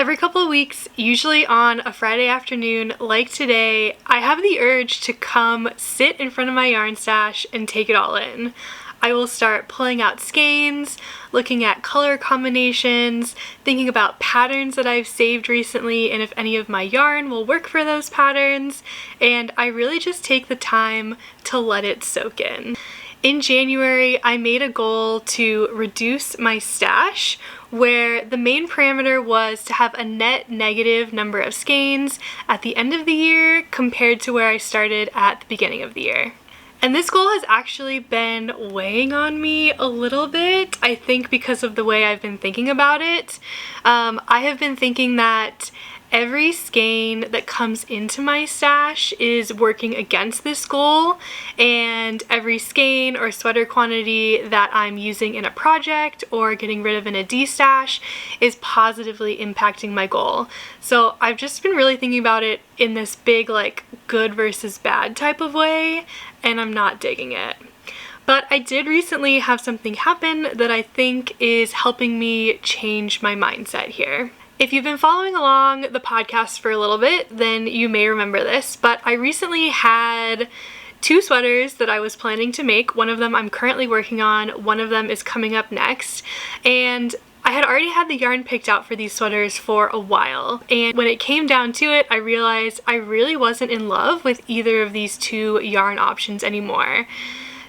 Every couple of weeks, usually on a Friday afternoon like today, I have the urge to come sit in front of my yarn stash and take it all in. I will start pulling out skeins, looking at color combinations, thinking about patterns that I've saved recently and if any of my yarn will work for those patterns, and I really just take the time to let it soak in. In January, I made a goal to reduce my stash, where the main parameter was to have a net negative number of skeins at the end of the year compared to where I started at the beginning of the year. And this goal has actually been weighing on me a little bit, I think because of the way I've been thinking about it. I have been thinking that every skein that comes into my stash is working against this goal, and every skein or sweater quantity that I'm using in a project or getting rid of in a destash is positively impacting my goal. So I've just been really thinking about it in this big like good versus bad type of way, and I'm not digging it. But I did recently have something happen that I think is helping me change my mindset here. If you've been following along the podcast for a little bit, then you may remember this, but I recently had two sweaters that I was planning to make. One of them I'm currently working on, one of them is coming up next, and I had already had the yarn picked out for these sweaters for a while, and when it came down to it, I realized I really wasn't in love with either of these two yarn options anymore.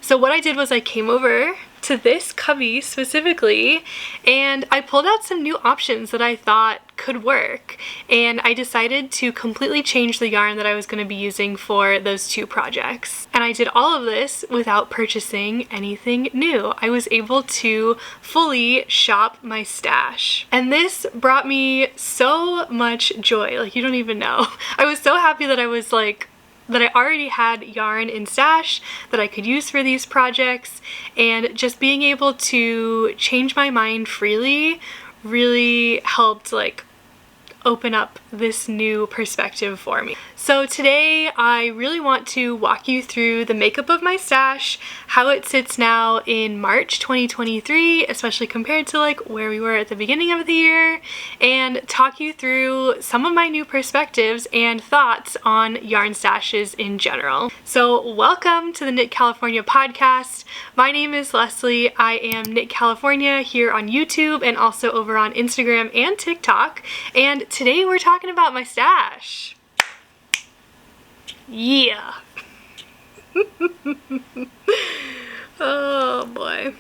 So what I did was I came over to this cubby specifically and I pulled out some new options that I thought could work, and I decided to completely change the yarn that I was going to be using for those two projects. And I did all of this without purchasing anything new. I was able to fully shop my stash, and this brought me so much joy, like you don't even know. I was so happy that I already had yarn in stash that I could use for these projects, and just being able to change my mind freely really helped like open up this new perspective for me. So today I really want to walk you through the makeup of my stash, how it sits now in March 2023, especially compared to like where we were at the beginning of the year, and talk you through some of my new perspectives and thoughts on yarn stashes in general. So welcome to the Knit California podcast. My name is Leslie. I am Knit California here on YouTube and also over on Instagram and TikTok, and today we're talking about my stash. Yeah. Oh boy.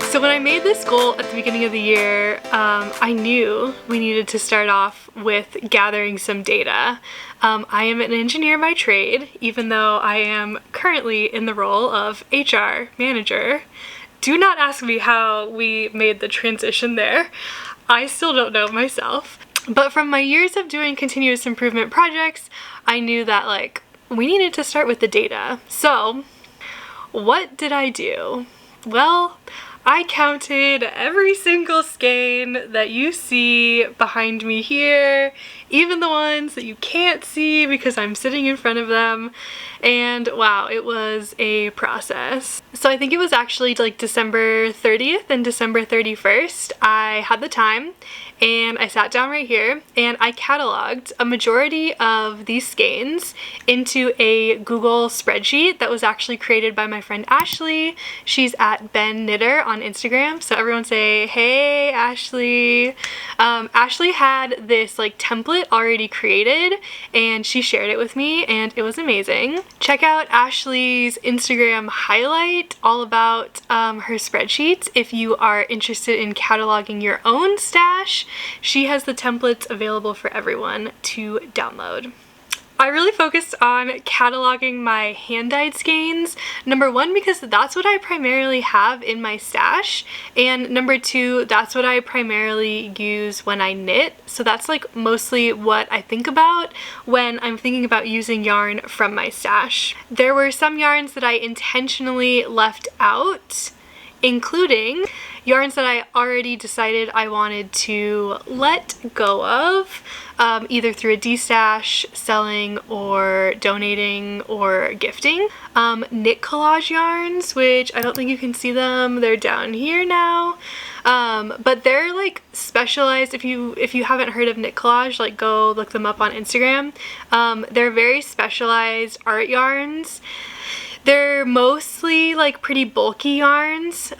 So when I made this goal at the beginning of the year, I knew we needed to start off with gathering some data. I am an engineer by trade, even though I am currently in the role of HR manager. Do not ask me how we made the transition there. I still don't know myself. But from my years of doing continuous improvement projects, I knew that like we needed to start with the data. So what did I do? Well, I counted every single skein that you see behind me here, even the ones that you can't see because I'm sitting in front of them, and wow, it was a process. So I think it was actually like December 30th and December 31st, I had the time and I sat down right here and I cataloged a majority of these skeins into a Google spreadsheet that was actually created by my friend Ashley. She's at Ben Knitter on Instagram, so everyone say hey Ashley. Ashley had this like template already created and she shared it with me and it was amazing. Check out Ashley's Instagram highlight all about her spreadsheets if you are interested in cataloging your own stash. She has the templates available for everyone to download. I really focused on cataloging my hand-dyed skeins. Number one, because that's what I primarily have in my stash, and number two, that's what I primarily use when I knit. So that's like mostly what I think about when I'm thinking about using yarn from my stash. There were some yarns that I intentionally left out, including yarns that I already decided I wanted to let go of, either through a destash, selling, or donating, or gifting. Knit collage yarns, which I don't think you can see them, they're down here now. But they're like specialized. If you haven't heard of knit collage, like go look them up on Instagram. They're very specialized art yarns. They're mostly like pretty bulky yarns,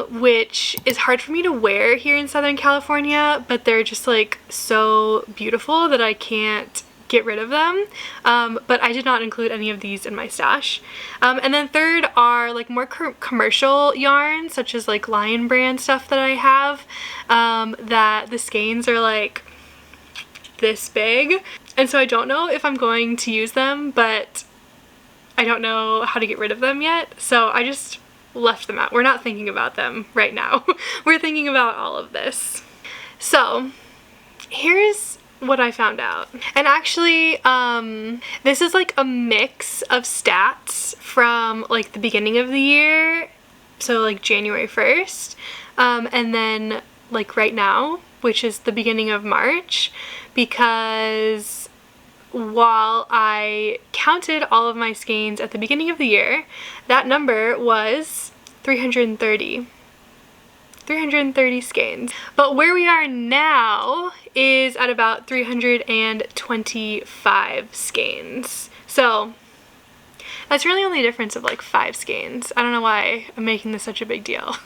which is hard for me to wear here in Southern California, but they're just like so beautiful that I can't get rid of them. But I did not include any of these in my stash. And then third are like more commercial yarns, such as like Lion brand stuff that I have, that the skeins are like this big. And so I don't know if I'm going to use them, but I don't know how to get rid of them yet. So I just left them out. We're not thinking about them right now. We're thinking about all of this. So here's what I found out. And actually, this is like a mix of stats from like the beginning of the year, so like January 1st, and then like right now, which is the beginning of March, because while I counted all of my skeins at the beginning of the year, that number was 330 skeins. But where we are now is at about 325 skeins. So that's really only a difference of like 5 skeins. I don't know why I'm making this such a big deal.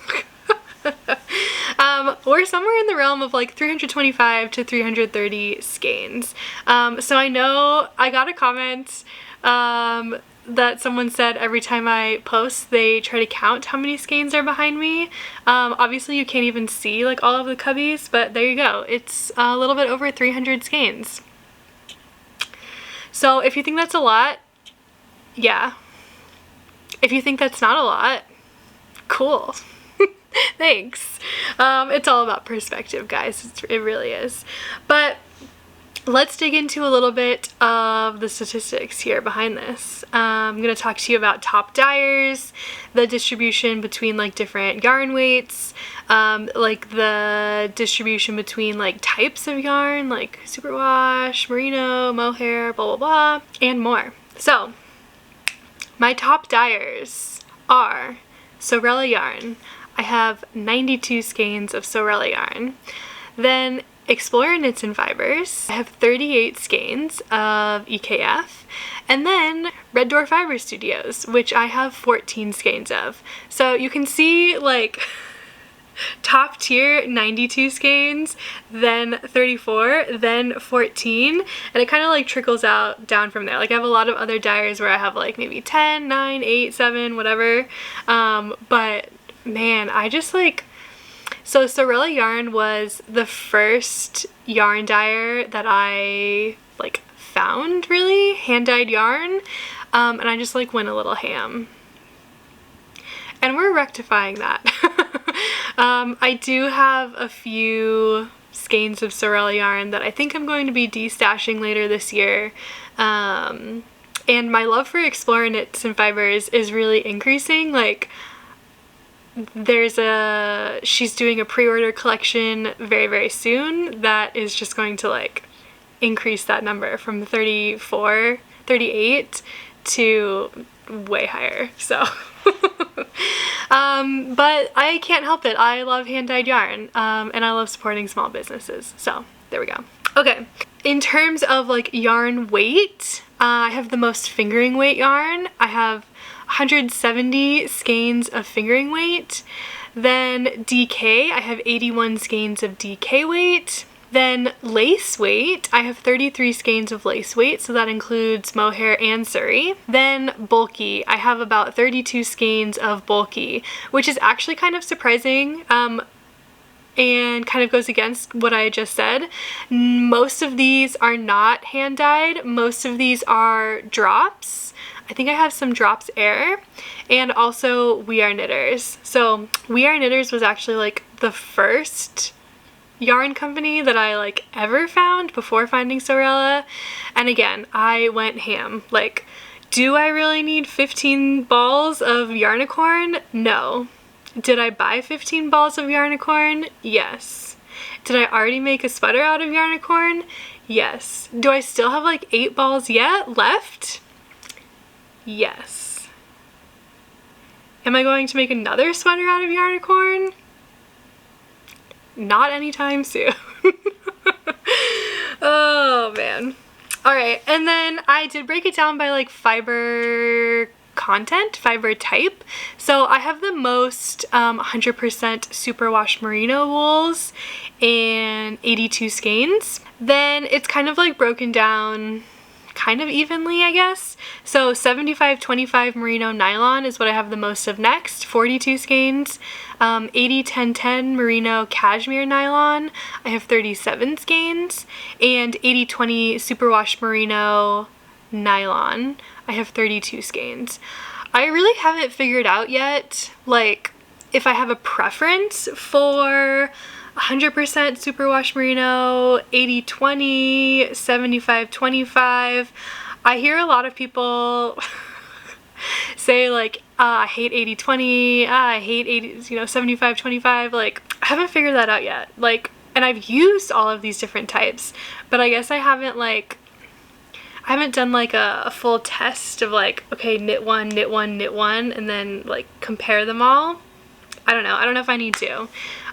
We're somewhere in the realm of like 325 to 330 skeins. So I know I got a comment that someone said every time I post they try to count how many skeins are behind me. Obviously you can't even see like all of the cubbies, but there you go. It's a little bit over 300 skeins. So if you think that's a lot, yeah. If you think that's not a lot, cool. Thanks. It's all about perspective, guys. It really is. But let's dig into a little bit of the statistics here behind this. I'm going to talk to you about top dyers, the distribution between like different yarn weights, like the distribution between like types of yarn, like superwash, merino, mohair, blah, blah, blah, and more. So my top dyers are Sorella yarn. I have 92 skeins of Sorella yarn. Then Explorer Knits and Fibers. I have 38 skeins of EKF. And then Red Door Fiber Studios, which I have 14 skeins of. So you can see like top tier 92 skeins, then 34, then 14, and it kind of like trickles out down from there. Like I have a lot of other dyers where I have like maybe 10, 9, 8, 7, whatever. But man, I just like, so Sorella yarn was the first yarn dyer that I like found, really, hand-dyed yarn, and I just like went a little ham. And we're rectifying that. I do have a few skeins of Sorella yarn that I think I'm going to be destashing later this year. And my love for Explorer Knits and Fibers is really increasing. Like, she's doing a pre-order collection very, very soon that is just going to like increase that number from 34, 38 to way higher. So but I can't help it. I love hand-dyed yarn, and I love supporting small businesses. So there we go. Okay, in terms of like yarn weight, I have the most fingering weight yarn. I have 170 skeins of fingering weight. Then DK, I have 81 skeins of DK weight. Then lace weight, I have 33 skeins of lace weight, so that includes mohair and Surrey. Then bulky, I have about 32 skeins of bulky, which is actually kind of surprising, and kind of goes against what I just said. Most of these are not hand-dyed. Most of these are drops. I think I have some Drops Air, and also We Are Knitters. So We Are Knitters was actually like the first yarn company that I like ever found before finding Sorella, and again, I went ham. Like, do I really need 15 balls of Yarnicorn? No. Did I buy 15 balls of Yarnicorn? Yes. Did I already make a sweater out of Yarnicorn? Yes. Do I still have like 8 balls yet left? Yes. Am I going to make another sweater out of Yarnicorn? Not anytime soon. Oh man. Alright, and then I did break it down by like fiber content, fiber type. So I have the most 100% superwash merino wools and 82 skeins. Then it's kind of like broken down kind of evenly, I guess. So 75-25 merino nylon is what I have the most of next, 42 skeins. 80-10-10 merino cashmere nylon, I have 37 skeins. And 80-20 superwash merino nylon, I have 32 skeins. I really haven't figured out yet, like, if I have a preference for 100% superwash merino, 80-20, 75-25. I hear a lot of people say like, I hate 80-20, I hate 75-25. Like, I haven't figured that out yet. Like, and I've used all of these different types, but I guess I haven't done like a full test of like, okay, knit one, knit one, knit one, and then like compare them all. I don't know if I need to.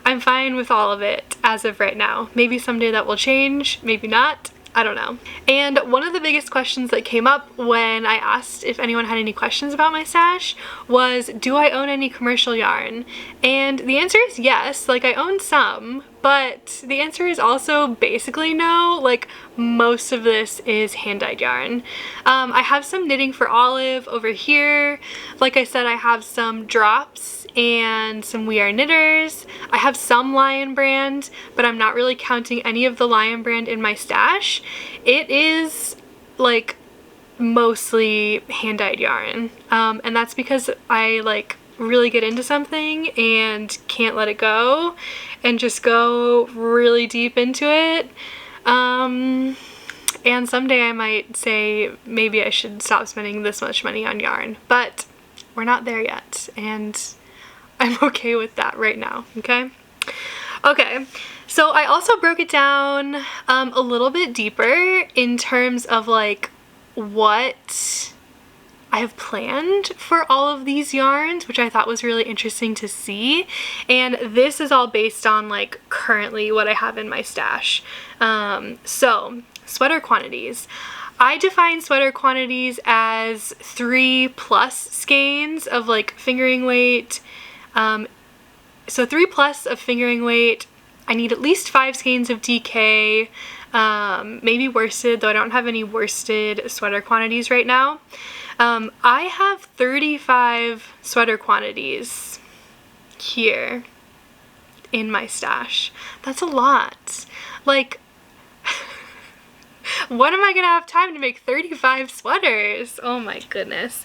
I'm fine with all of it as of right now. Maybe someday that will change, maybe not. I don't know. And one of the biggest questions that came up when I asked if anyone had any questions about my stash was, do I own any commercial yarn? And the answer is yes. Like, I own some, but the answer is also basically no. Like, most of this is hand-dyed yarn. I have some knitting for Olive over here. Like I said, I have some drops and some We Are Knitters. I have some Lion brand, but I'm not really counting any of the Lion brand in my stash. It is like mostly hand-dyed yarn, and that's because I like really get into something and can't let it go and just go really deep into it. And someday I might say maybe I should stop spending this much money on yarn, but we're not there yet, and I'm okay with that right now, okay? Okay, so I also broke it down a little bit deeper in terms of like what I have planned for all of these yarns, which I thought was really interesting to see. And this is all based on like currently what I have in my stash. So sweater quantities. I define sweater quantities as 3+ skeins of like fingering weight. So 3+ of fingering weight. I need at least 5 skeins of DK, maybe worsted, though I don't have any worsted sweater quantities right now. I have 35 sweater quantities here in my stash. That's a lot. Like, when am I gonna have time to make 35 sweaters? Oh my goodness.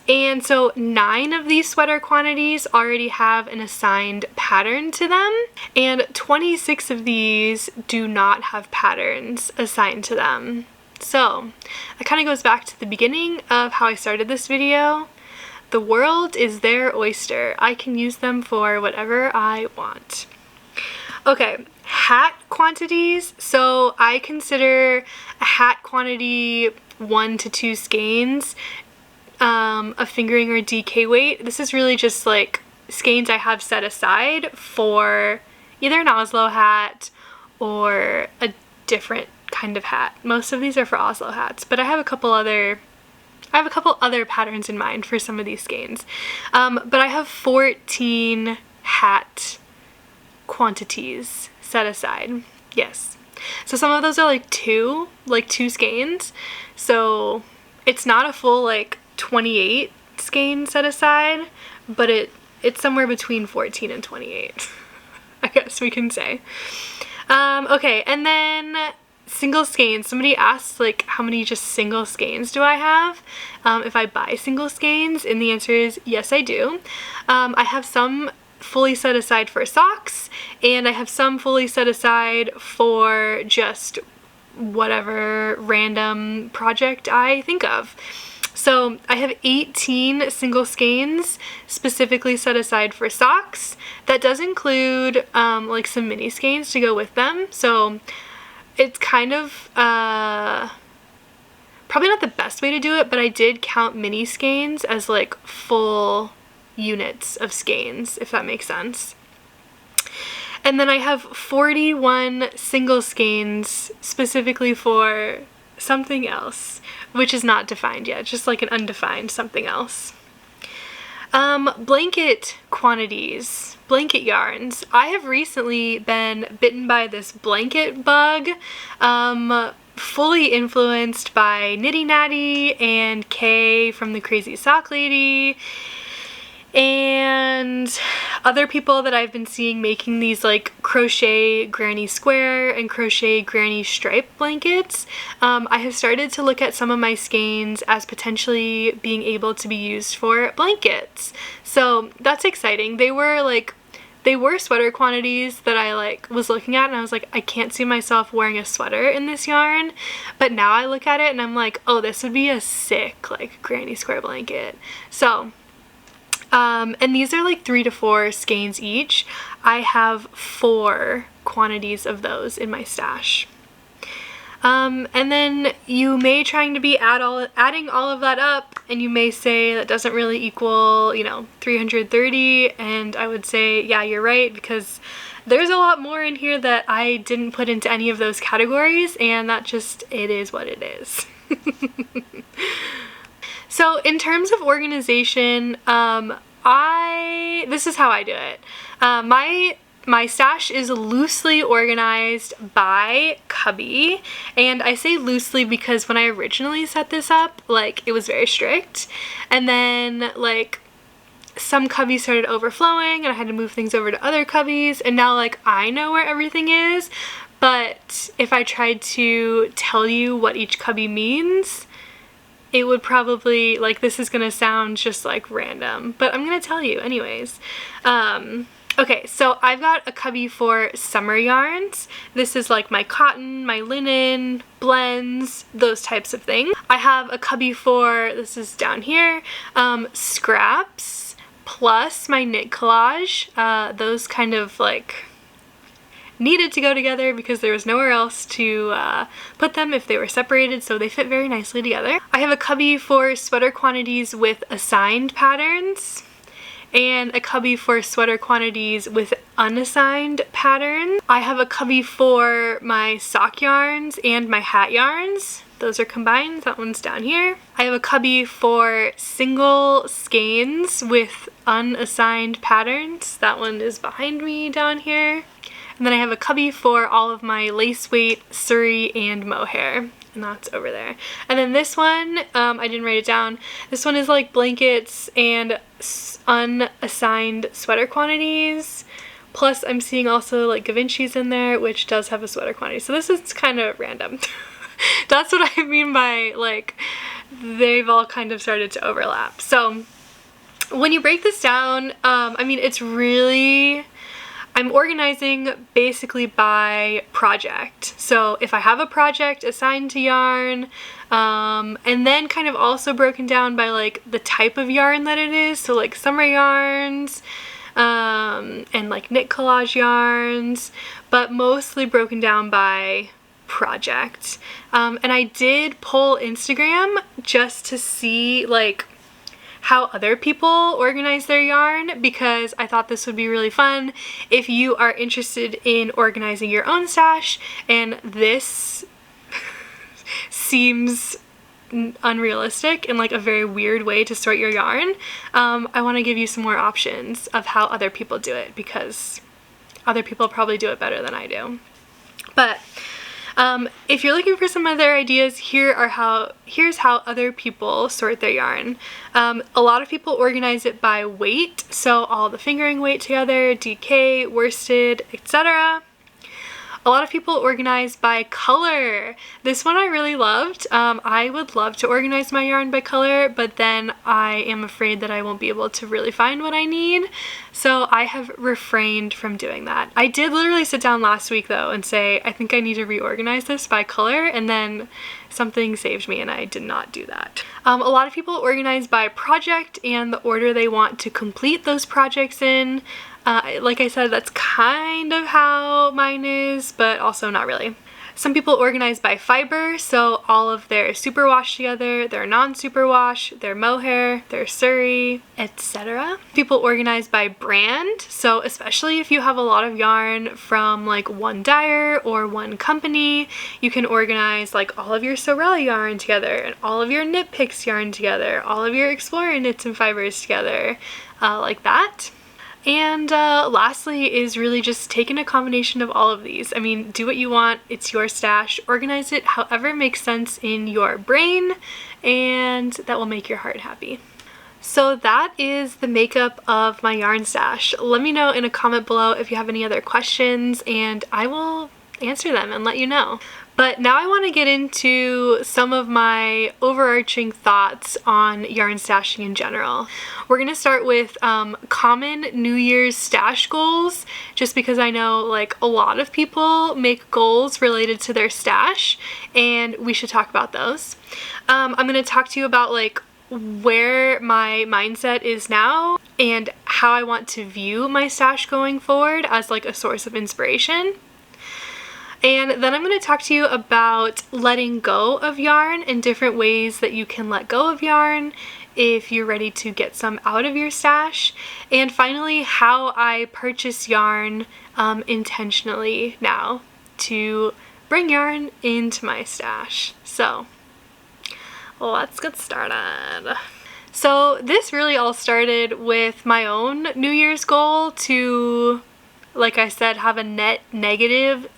And so 9 of these sweater quantities already have an assigned pattern to them, and 26 of these do not have patterns assigned to them. So that kind of goes back to the beginning of how I started this video. The world is their oyster. I can use them for whatever I want. Okay, hat quantities. So I consider a hat quantity 1 to 2 skeins of fingering or DK weight. This is really just like skeins I have set aside for either an Oslo hat or a different kind of hat. Most of these are for Oslo hats, but I have a couple other patterns in mind for some of these skeins. But I have 14 hat quantities set aside. Yes. So some of those are like two skeins. So it's not a full like 28 skeins set aside, but it's somewhere between 14 and 28. I guess we can say. Okay, and then single skeins. Somebody asked like how many just single skeins do I have if I buy single skeins, and the answer is yes, I do. I have some fully set aside for socks, and I have some fully set aside for just whatever random project I think of. So I have 18 single skeins specifically set aside for socks. That does include like some mini skeins to go with them. So it's kind of probably not the best way to do it, but I did count mini skeins as like full units of skeins, if that makes sense. And then I have 41 single skeins specifically for something else, which is not defined yet, just like an undefined something else. Blanket quantities, blanket yarns. I have recently been bitten by this blanket bug, fully influenced by Nitty Natty and Kay from the Crazy Sock Lady, and other people that I've been seeing making these like crochet granny square and crochet granny stripe blankets. I have started to look at some of my skeins as potentially being able to be used for blankets. So that's exciting. They were sweater quantities that I like was looking at, and I was like, I can't see myself wearing a sweater in this yarn. But now I look at it and I'm like, oh, this would be a sick like granny square blanket. So and these are like 3 to 4 skeins each. I have 4 quantities of those in my stash. And then you may trying to be adding all of that up, and you may say that doesn't really equal, you know, 330, and I would say, yeah, you're right, because there's a lot more in here that I didn't put into any of those categories, and that just, it is what it is. So in terms of organization, this is how I do it. My stash is loosely organized by cubby, and I say loosely because when I originally set this up, like, it was very strict, and then like some cubbies started overflowing and I had to move things over to other cubbies, and now like I know where everything is, but if I tried to tell you what each cubby means, it would probably, like, this is gonna sound just like random, but I'm gonna tell you anyways. Okay, so I've got a cubby for summer yarns. This is like my cotton, my linen, blends, those types of things. I have a cubby for, this is down here, scraps, plus my knit collage. Those kind of like needed to go together because there was nowhere else to put them if they were separated, so they fit very nicely together. I have a cubby for sweater quantities with assigned patterns, and a cubby for sweater quantities with unassigned patterns. I have a cubby for my sock yarns and my hat yarns. Those are combined. That one's down here. I have a cubby for single skeins with unassigned patterns. That one is behind me down here. And then I have a cubby for all of my lace weight, Surrey, and mohair, and that's over there. And then this one, I didn't write it down. This one is like blankets and unassigned sweater quantities. Plus I'm seeing also like Givenchy's in there, which does have a sweater quantity. So this is kind of random. That's what I mean by like, they've all kind of started to overlap. So when you break this down, I mean, it's really, I'm organizing basically by project. So if I have a project assigned to yarn, and then kind of also broken down by like the type of yarn that it is. So like summer yarns, and like knit collage yarns, but mostly broken down by project. And I did poll Instagram just to see like how other people organize their yarn, because I thought this would be really fun if you are interested in organizing your own stash and this seems unrealistic and like a very weird way to sort your yarn. I want to give you some more options of how other people do it, because other people probably do it better than I do. But if you're looking for some other ideas, here's how other people sort their yarn. A lot of people organize it by weight, so all the fingering weight together, DK, worsted, etc. A lot of people organize by color. This one I really loved. I would love to organize my yarn by color, but then I am afraid that I won't be able to really find what I need. So I have refrained from doing that. I did literally sit down last week though and say, I think I need to reorganize this by color, and then something saved me and I did not do that. A lot of people organize by project and the order they want to complete those projects in. Like I said, that's kind of how mine is, but also not really. Some people organize by fiber, so all of their superwash together, their non-superwash, their mohair, their suri, etc. People organize by brand, so especially if you have a lot of yarn from like one dyer or one company, you can organize like all of your Sorel yarn together and all of your Knit Picks yarn together, all of your Explorer knits and fibers together, like that. And lastly is really just taking a combination of all of these. I mean, do what you want, it's your stash, organize it however makes sense in your brain, and that will make your heart happy. So that is the makeup of my yarn stash. Let me know in a comment below if you have any other questions and I will answer them and let you know. But now I want to get into some of my overarching thoughts on yarn stashing in general. We're going to start with common New Year's stash goals, just because I know like a lot of people make goals related to their stash and we should talk about those. I'm going to talk to you about like where my mindset is now and how I want to view my stash going forward as like a source of inspiration. And then I'm going to talk to you about letting go of yarn and different ways that you can let go of yarn if you're ready to get some out of your stash. And finally, how I purchase yarn intentionally now to bring yarn into my stash. So let's get started. So this really all started with my own New Year's goal to, like I said, have a net negative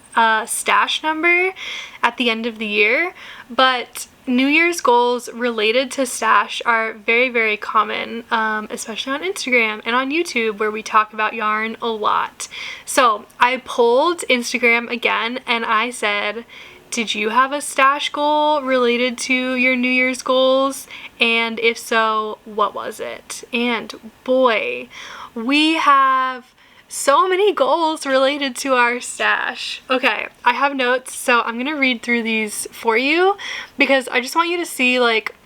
stash number at the end of the year, but New Year's goals related to stash are very, very common, especially on Instagram and on YouTube where we talk about yarn a lot. So I polled Instagram again and I said, did you have a stash goal related to your New Year's goals? And if so, what was it? And boy, we have so many goals related to our stash. Okay, I have notes, so I'm gonna read through these for you because I just want you to see like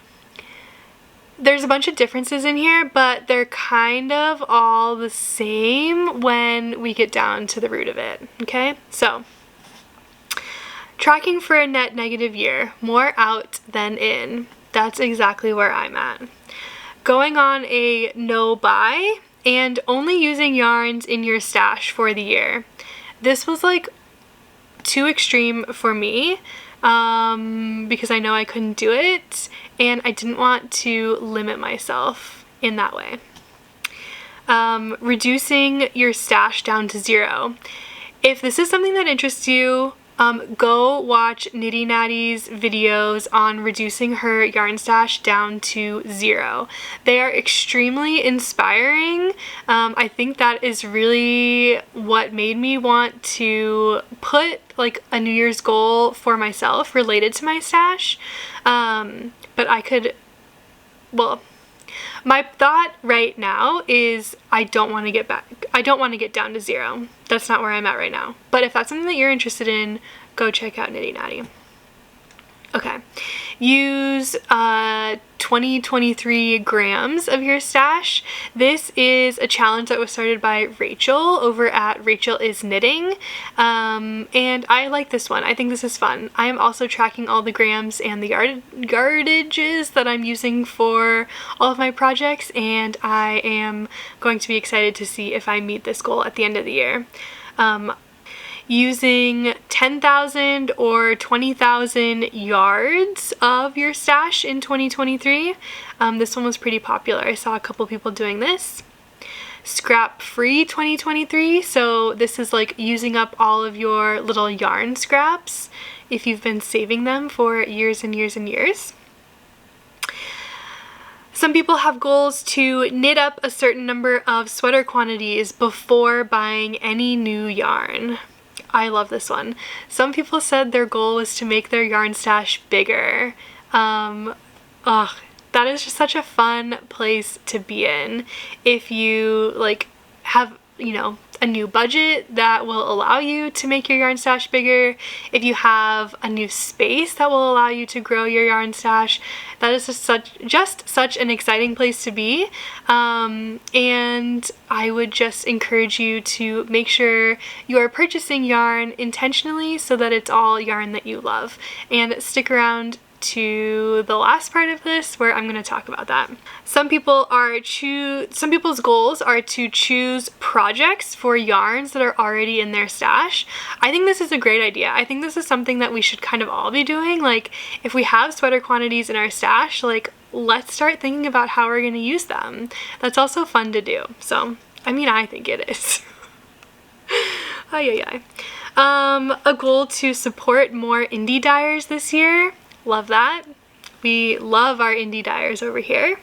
there's a bunch of differences in here, but they're kind of all the same when we get down to the root of it, okay? So, tracking for a net negative year, more out than in. That's exactly where I'm at. Going on a no buy and only using yarns in your stash for the year. This was like too extreme for me because I know I couldn't do it and I didn't want to limit myself in that way. Reducing your stash down to 0. If this is something that interests you, go watch Nitty Natty's videos on reducing her yarn stash down to 0. They are extremely inspiring. I think that is really what made me want to put like a New Year's goal for myself related to my stash. But I could, well, my thought right now is I don't want to get down to 0. That's not where I'm at right now. But if that's something that you're interested in, go check out Nitty Natty. Okay, use 20-23 grams of your stash. This is a challenge that was started by Rachel over at Rachel is Knitting, and I like this one. I think this is fun. I am also tracking all the grams and the yardages that I'm using for all of my projects, and I am going to be excited to see if I meet this goal at the end of the year. Using 10,000 or 20,000 yards of your stash in 2023. This one was pretty popular. I saw a couple people doing this. Scrap free 2023. So this is like using up all of your little yarn scraps if you've been saving them for years and years and years. Some people have goals to knit up a certain number of sweater quantities before buying any new yarn. I love this one. Some people said their goal was to make their yarn stash bigger. That is just such a fun place to be in if you like have, you know, a new budget that will allow you to make your yarn stash bigger, if you have a new space that will allow you to grow your yarn stash, that is just such an exciting place to be. And I would just encourage you to make sure you are purchasing yarn intentionally so that it's all yarn that you love. And stick around to the last part of this where I'm going to talk about that. Some people's goals are to choose projects for yarns that are already in their stash. I think this is a great idea. I think this is something that we should kind of all be doing. Like, if we have sweater quantities in our stash, like, let's start thinking about how we're going to use them. That's also fun to do. So, I mean, I think it is. Ay. A goal to support more indie dyers this year. Love that. We love our indie dyers over here.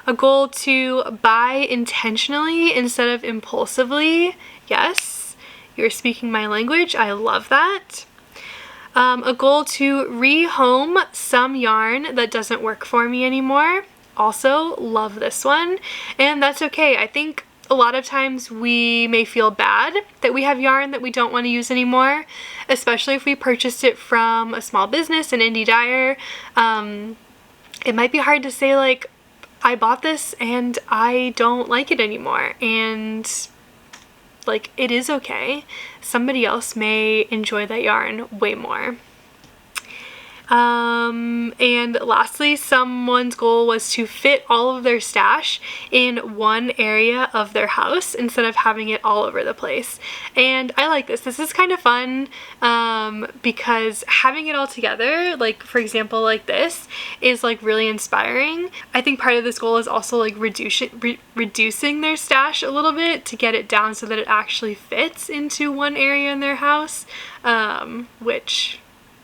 A goal to buy intentionally instead of impulsively. Yes, you're speaking my language. I love that. A goal to rehome some yarn that doesn't work for me anymore. Also love this one. And that's okay. I think a lot of times we may feel bad that we have yarn that we don't want to use anymore, especially if we purchased it from a small business, an indie dyer. It might be hard to say, like, I bought this and I don't like it anymore, and like, it is okay. Somebody else may enjoy that yarn way more. And lastly, someone's goal was to fit all of their stash in one area of their house instead of having it all over the place. And I like this. This is kind of fun because having it all together, like for example like this, is like really inspiring. I think part of this goal is also like reducing their stash a little bit to get it down so that it actually fits into one area in their house, which,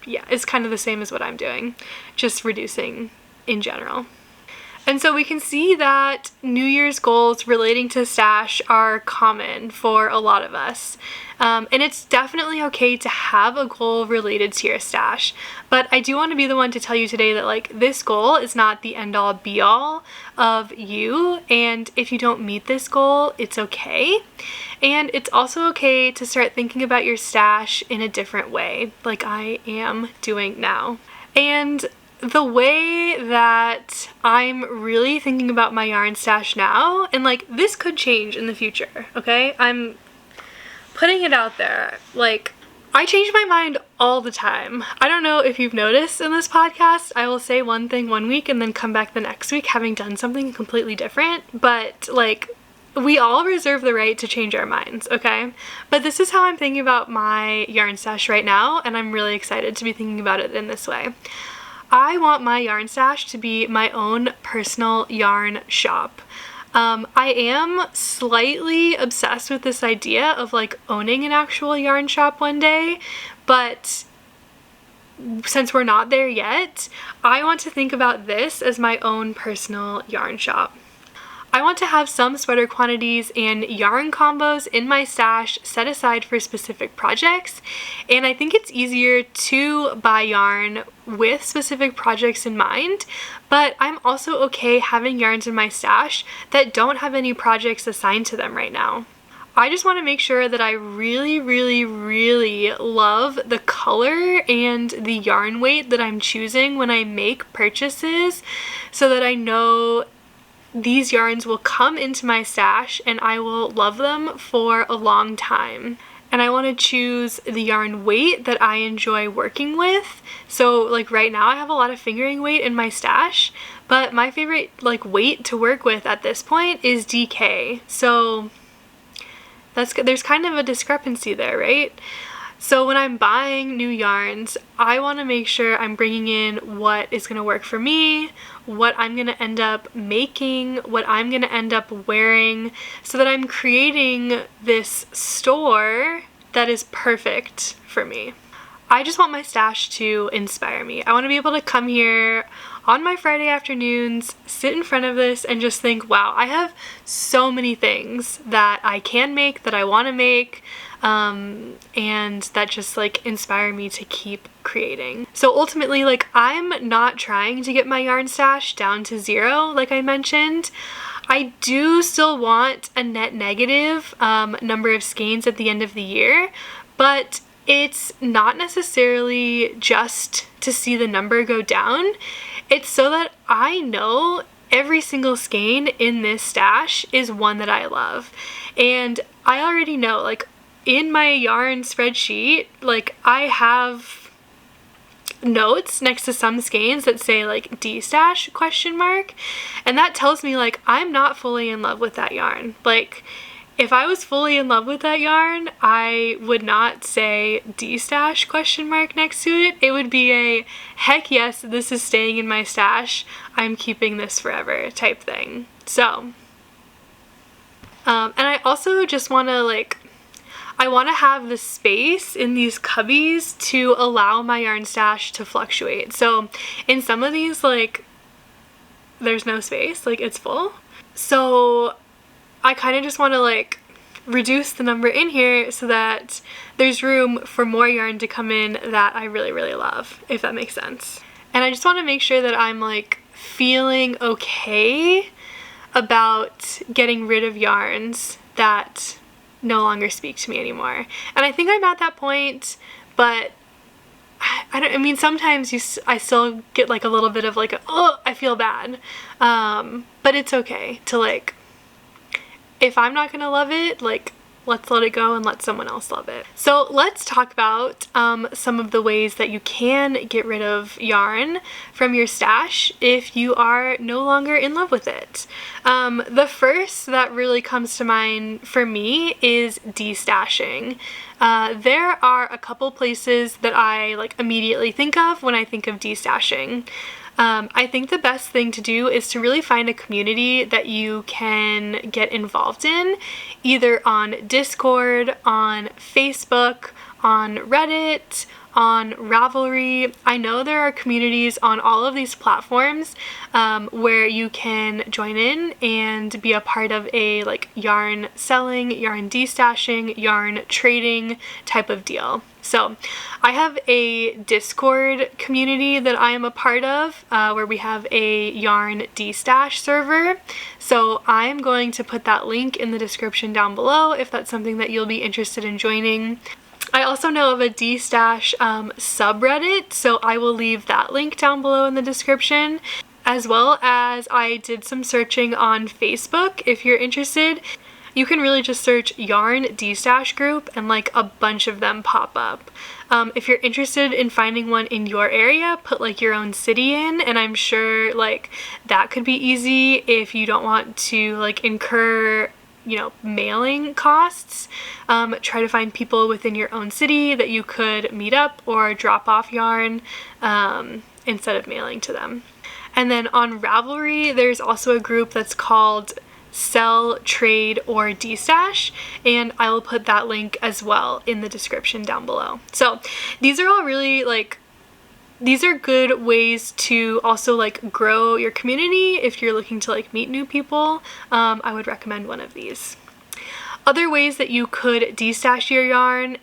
yeah, it's kind of the same as what I'm doing, just reducing in general. And so we can see that New Year's goals relating to stash are common for a lot of us. And it's definitely okay to have a goal related to your stash. But I do want to be the one to tell you today that, like, this goal is not the end all be all of you. And if you don't meet this goal, it's okay. And it's also okay to start thinking about your stash in a different way, like I am doing now. And the way that I'm really thinking about my yarn stash now, and like, this could change in the future, okay? I'm putting it out there. Like, I change my mind all the time. I don't know if you've noticed in this podcast, I will say one thing one week and then come back the next week having done something completely different, but like, we all reserve the right to change our minds, okay? But this is how I'm thinking about my yarn stash right now, and I'm really excited to be thinking about it in this way. I want my yarn stash to be my own personal yarn shop. I am slightly obsessed with this idea of like owning an actual yarn shop one day, but since we're not there yet, I want to think about this as my own personal yarn shop. I want to have some sweater quantities and yarn combos in my stash set aside for specific projects, and I think it's easier to buy yarn with specific projects in mind, but I'm also okay having yarns in my stash that don't have any projects assigned to them right now. I just want to make sure that I really, really, really love the color and the yarn weight that I'm choosing when I make purchases, so that I know these yarns will come into my stash and I will love them for a long time. And I want to choose the yarn weight that I enjoy working with. So like right now I have a lot of fingering weight in my stash, but my favorite like weight to work with at this point is DK. So there's kind of a discrepancy there, right? So when I'm buying new yarns, I want to make sure I'm bringing in what is going to work for me, what I'm going to end up making, what I'm going to end up wearing, so that I'm creating this store that is perfect for me. I just want my stash to inspire me. I want to be able to come here on my Friday afternoons, sit in front of this and just think, wow, I have so many things that I can make, that I want to make, and that just like inspire me to keep creating. So ultimately, like, I'm not trying to get my yarn stash down to 0, like I mentioned. I do still want a net negative number of skeins at the end of the year, but it's not necessarily just to see the number go down. It's so that I know every single skein in this stash is one that I love. And I already know, like, in my yarn spreadsheet, like, I have notes next to some skeins that say like Destash ? And that tells me like I'm not fully in love with that yarn. Like, if I was fully in love with that yarn, I would not say Destash ? Next to it. It would be a heck yes, this is staying in my stash, I'm keeping this forever type thing. So and I also just want to I want to have the space in these cubbies to allow my yarn stash to fluctuate. So in some of these, like, there's no space, like, it's full. So I kind of just want to like reduce the number in here so that there's room for more yarn to come in that I really, really love, if that makes sense. And I just want to make sure that I'm like feeling okay about getting rid of yarns that no longer speak to me anymore. And I think I'm at that point, but I mean, sometimes I still get like a little bit of like, oh, I feel bad. But it's okay to like, if I'm not gonna love it, like, let's let it go and let someone else love it. So let's talk about some of the ways that you can get rid of yarn from your stash if you are no longer in love with it. The first that really comes to mind for me is destashing. There are a couple places that I like immediately think of when I think of destashing. I think the best thing to do is to really find a community that you can get involved in, either on Discord, on Facebook, on Reddit, on Ravelry. I know there are communities on all of these platforms where you can join in and be a part of a like yarn selling, yarn destashing, yarn trading type of deal. So I have a Discord community that I am a part of where we have a yarn destash server. So I'm going to put that link in the description down below if that's something that you'll be interested in joining. I also know of a Destash subreddit, so I will leave that link down below in the description, as well as I did some searching on Facebook. If you're interested, you can really just search yarn Destash group and like a bunch of them pop up. If you're interested in finding one in your area, put like your own city in, and I'm sure like that could be easy if you don't want to like incur, you know, mailing costs. Try to find people within your own city that you could meet up or drop off yarn instead of mailing to them. And then on Ravelry, there's also a group that's called Sell, Trade, or Destash, and I will put that link as well in the description down below. So these are all really like, these are good ways to also like grow your community if you're looking to like meet new people. I would recommend one of these. Other ways that you could destash your yarn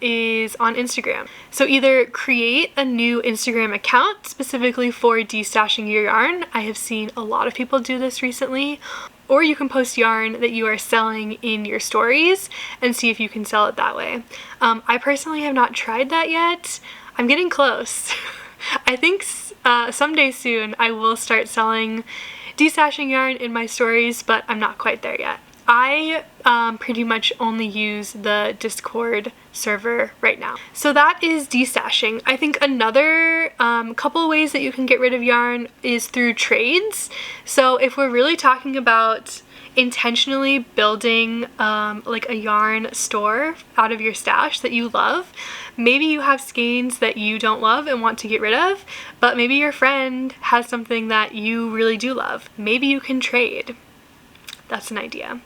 is on Instagram. So either create a new Instagram account specifically for destashing your yarn. I have seen a lot of people do this recently. Or you can post yarn that you are selling in your stories and see if you can sell it that way. I personally have not tried that yet. I'm getting close. I think someday soon I will start selling destashing yarn in my stories, but I'm not quite there yet. I pretty much only use the Discord server right now. So that is destashing. I think another couple ways that you can get rid of yarn is through trades. So if we're really talking about intentionally building like a yarn store out of your stash that you love, maybe you have skeins that you don't love and want to get rid of, but maybe your friend has something that you really do love. Maybe you can trade. That's an idea.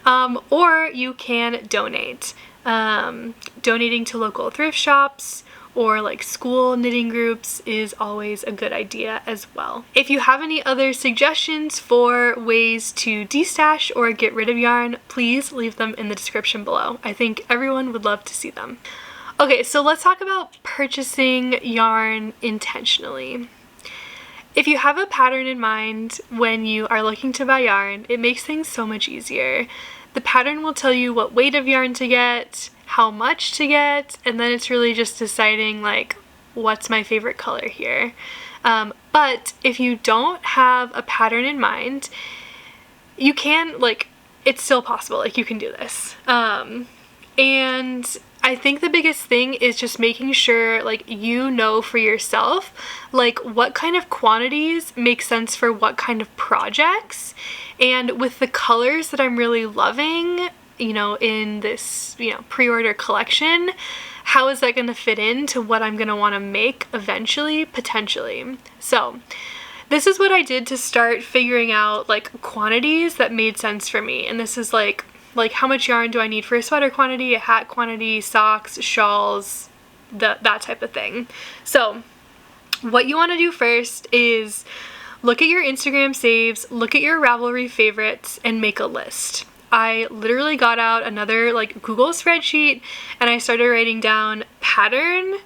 Or you can donate. Donating to local thrift shops or like school knitting groups is always a good idea as well. If you have any other suggestions for ways to destash or get rid of yarn, please leave them in the description below. I think everyone would love to see them. Okay, so let's talk about purchasing yarn intentionally. If you have a pattern in mind when you are looking to buy yarn, it makes things so much easier. The pattern will tell you what weight of yarn to get, how much to get, and then it's really just deciding like, what's my favorite color here. But if you don't have a pattern in mind, you can, like, it's still possible, like you can do this. And I think the biggest thing is just making sure like you know for yourself like what kind of quantities make sense for what kind of projects. And with the colors that I'm really loving, you know, in this, you know, pre-order collection, how is that going to fit into what I'm going to want to make eventually, potentially? So this is what I did to start figuring out like quantities that made sense for me. And this is like how much yarn do I need for a sweater quantity, a hat quantity, socks, shawls, that type of thing. So what you want to do first is look at your Instagram saves, look at your Ravelry favorites, and make a list. I literally got out another like Google spreadsheet and I started writing down pattern,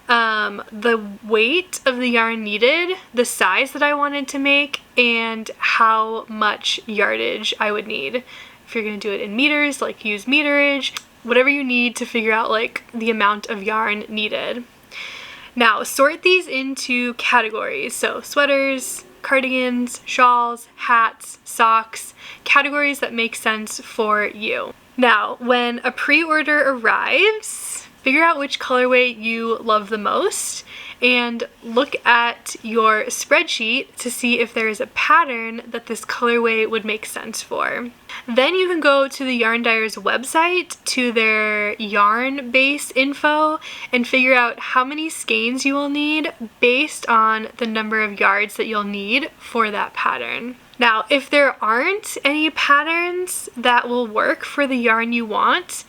the weight of the yarn needed, the size that I wanted to make, and how much yardage I would need. If you're going to do it in meters, like use meterage, whatever you need to figure out like the amount of yarn needed. Now sort these into categories. So sweaters, cardigans, shawls, hats, socks, categories that make sense for you. Now, when a pre-order arrives, figure out which colorway you love the most and look at your spreadsheet to see if there is a pattern that this colorway would make sense for. Then you can go to the Yarn Dyers website, to their yarn base info, and figure out how many skeins you will need based on the number of yards that you'll need for that pattern. Now, if there aren't any patterns that will work for the yarn you want,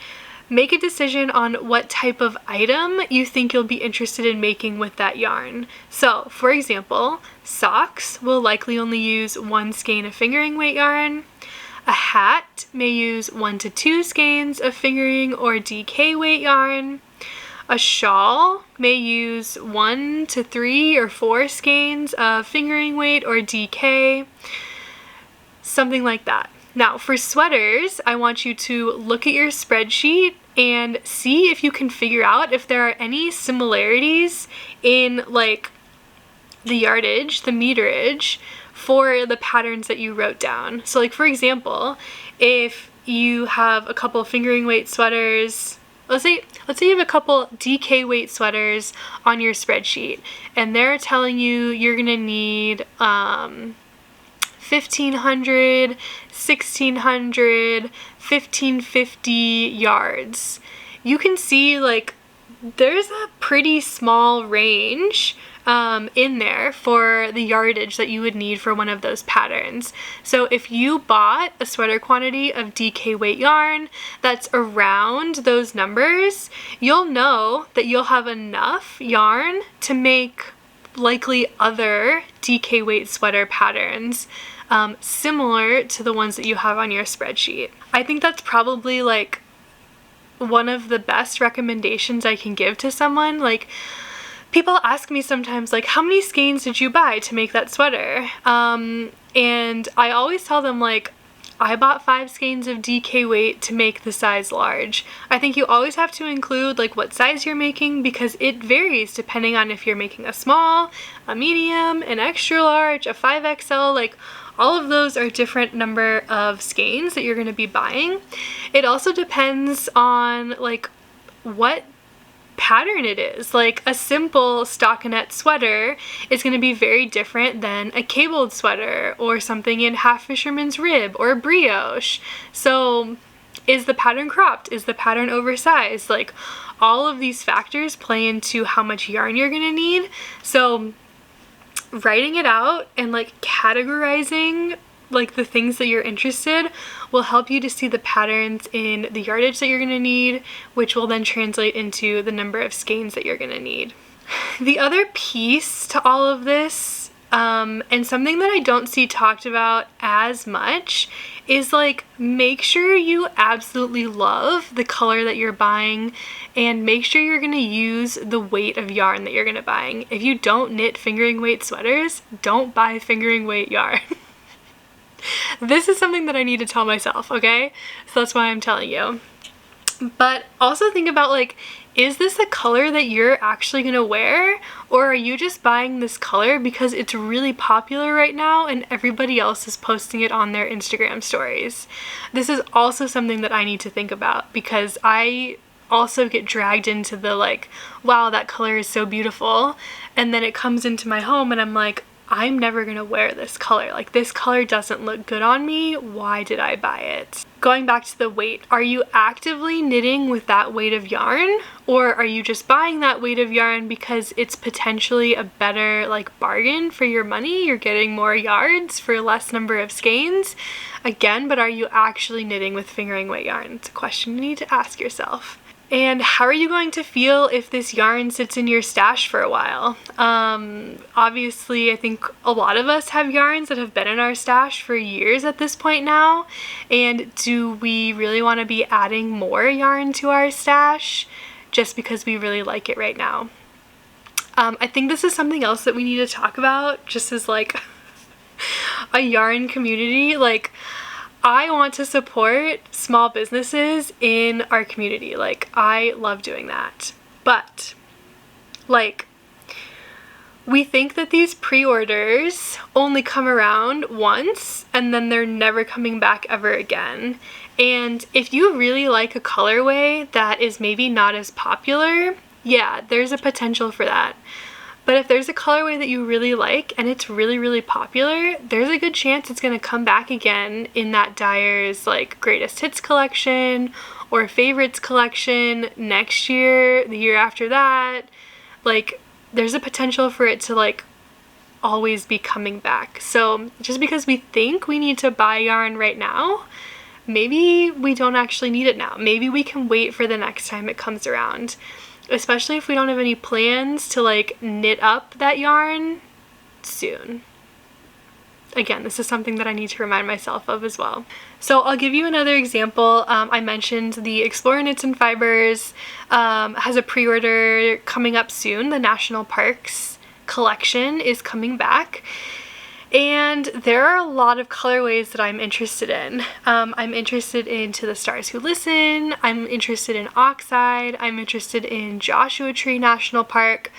make a decision on what type of item you think you'll be interested in making with that yarn. So, for example, socks will likely only use 1 skein of fingering weight yarn. A hat may use 1 to 2 skeins of fingering or DK weight yarn. A shawl may use 1 to 3 or 4 skeins of fingering weight or DK. Something like that. Now, for sweaters, I want you to look at your spreadsheet and see if you can figure out if there are any similarities in like the yardage, the meterage, for the patterns that you wrote down. So like for example, if you have a couple fingering weight sweaters, let's say you have a couple DK weight sweaters on your spreadsheet and they're telling you you're gonna need 1,500, 1,600, 1,550 yards. You can see like there's a pretty small range in there for the yardage that you would need for one of those patterns. So if you bought a sweater quantity of DK weight yarn that's around those numbers, you'll know that you'll have enough yarn to make likely other DK weight sweater patterns similar to the ones that you have on your spreadsheet. I think that's probably like one of the best recommendations I can give to someone. Like, people ask me sometimes like, how many skeins did you buy to make that sweater? And I always tell them like, I bought 5 skeins of DK weight to make the size large. I think you always have to include like what size you're making because it varies depending on if you're making a small, a medium, an extra large, a 5XL, like all of those are different number of skeins that you're going to be buying. It also depends on like what pattern it is. Like a simple stockinette sweater is going to be very different than a cabled sweater or something in half fisherman's rib or brioche. So is the pattern cropped? Is the pattern oversized? Like all of these factors play into how much yarn you're going to need. So writing it out and like categorizing like the things that you're interested will help you to see the patterns in the yardage that you're going to need, which will then translate into the number of skeins that you're going to need. The other piece to all of this And something that I don't see talked about as much is like, make sure you absolutely love the color that you're buying, and make sure you're gonna use the weight of yarn that you're gonna buying. If you don't knit fingering weight sweaters, don't buy fingering weight yarn. This is something that I need to tell myself, okay? So that's why I'm telling you. But also think about like, is this a color that you're actually gonna wear? Or are you just buying this color because it's really popular right now and everybody else is posting it on their Instagram stories? This is also something that I need to think about, because I also get dragged into the like, wow, that color is so beautiful. And then it comes into my home and I'm like, I'm never gonna wear this color. Like, this color doesn't look good on me. Why did I buy it? Going back to the weight, are you actively knitting with that weight of yarn? Or are you just buying that weight of yarn because it's potentially a better like bargain for your money? You're getting more yards for less number of skeins. Again, but are you actually knitting with fingering weight yarn? It's a question you need to ask yourself. And how are you going to feel if this yarn sits in your stash for a while? Obviously, I think a lot of us have yarns that have been in our stash for years at this point now. And do we really want to be adding more yarn to our stash just because we really like it right now? I think this is something else that we need to talk about, just as like a yarn community. Like, I want to support small businesses in our community. Like, I love doing that. But, like, we think that these pre-orders only come around once and then they're never coming back ever again. And if you really like a colorway that is maybe not as popular, yeah, there's a potential for that. But if there's a colorway that you really like and it's really, really popular, there's a good chance it's going to come back again in that Dyers like greatest hits collection or favorites collection next year, the year after that. Like, there's a potential for it to like always be coming back. So just because we think we need to buy yarn right now, maybe we don't actually need it now. Maybe we can wait for the next time it comes around. Especially if we don't have any plans to like knit up that yarn soon. Again, this is something that I need to remind myself of as well. So I'll give you another example. I mentioned the Explore Knits and Fibers has a pre-order coming up soon. The National Parks collection is coming back. And there are a lot of colorways that I'm interested in. I'm interested in To the Stars Who Listen, I'm interested in Oxide, I'm interested in Joshua Tree National Park.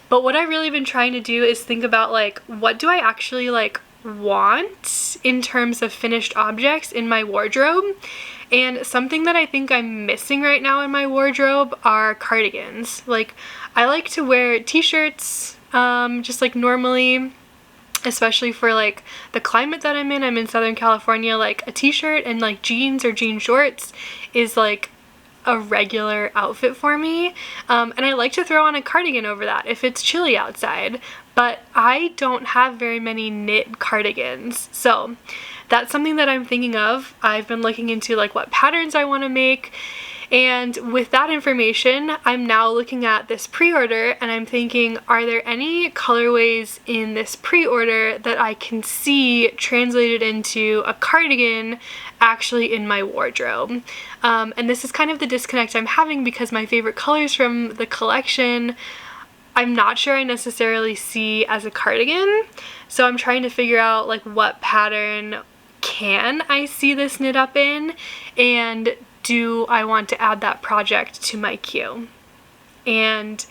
But what I've really been trying to do is think about like, what do I actually like want in terms of finished objects in my wardrobe? And something that I think I'm missing right now in my wardrobe are cardigans. Like, I like to wear t-shirts just like normally, especially for like the climate that I'm in Southern California. Like, a t-shirt and like jeans or jean shorts is like a regular outfit for me. And I like to throw on a cardigan over that if it's chilly outside, but I don't have very many knit cardigans. So that's something that I'm thinking of. I've been looking into like what patterns I want to make. And with that information, I'm now looking at this pre-order and I'm thinking, are there any colorways in this pre-order that I can see translated into a cardigan actually in my wardrobe? And this is kind of the disconnect I'm having, because my favorite colors from the collection, I'm not sure I necessarily see as a cardigan. So I'm trying to figure out like, what pattern can I see this knit up in, and do I want to add that project to my queue? And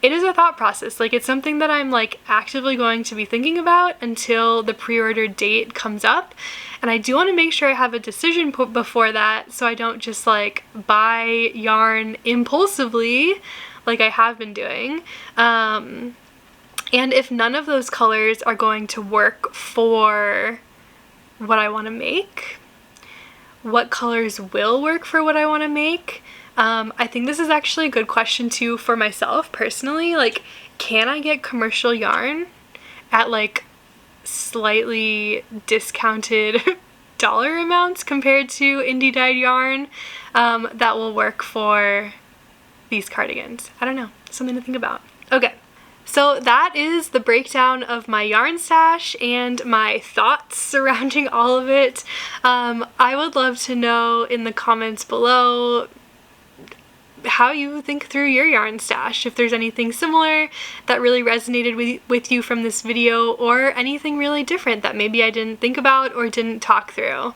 it is a thought process. Like, it's something that I'm like actively going to be thinking about until the pre-order date comes up. And I do want to make sure I have a decision before that, so I don't just like buy yarn impulsively like I have been doing. And if none of those colors are going to work for what I want to make, what colors will work for what I want to make? I think this is actually a good question too for myself personally. Like, can I get commercial yarn at like slightly discounted dollar amounts compared to indie dyed yarn that will work for these cardigans? I don't know, something to think about. Okay, So that is the breakdown of my yarn stash and my thoughts surrounding all of it. I would love to know in the comments below how you think through your yarn stash, if there's anything similar that really resonated with you from this video, or anything really different that maybe I didn't think about or didn't talk through.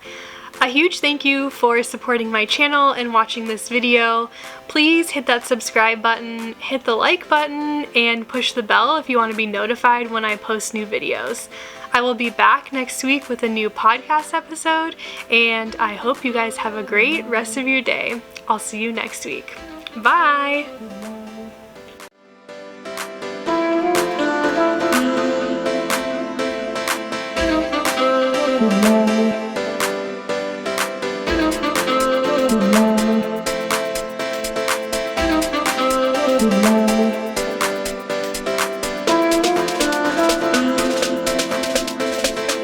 A huge thank you for supporting my channel and watching this video. Please hit that subscribe button, hit the like button, and push the bell if you want to be notified when I post new videos. I will be back next week with a new podcast episode, and I hope you guys have a great rest of your day. I'll see you next week. Bye! Good night.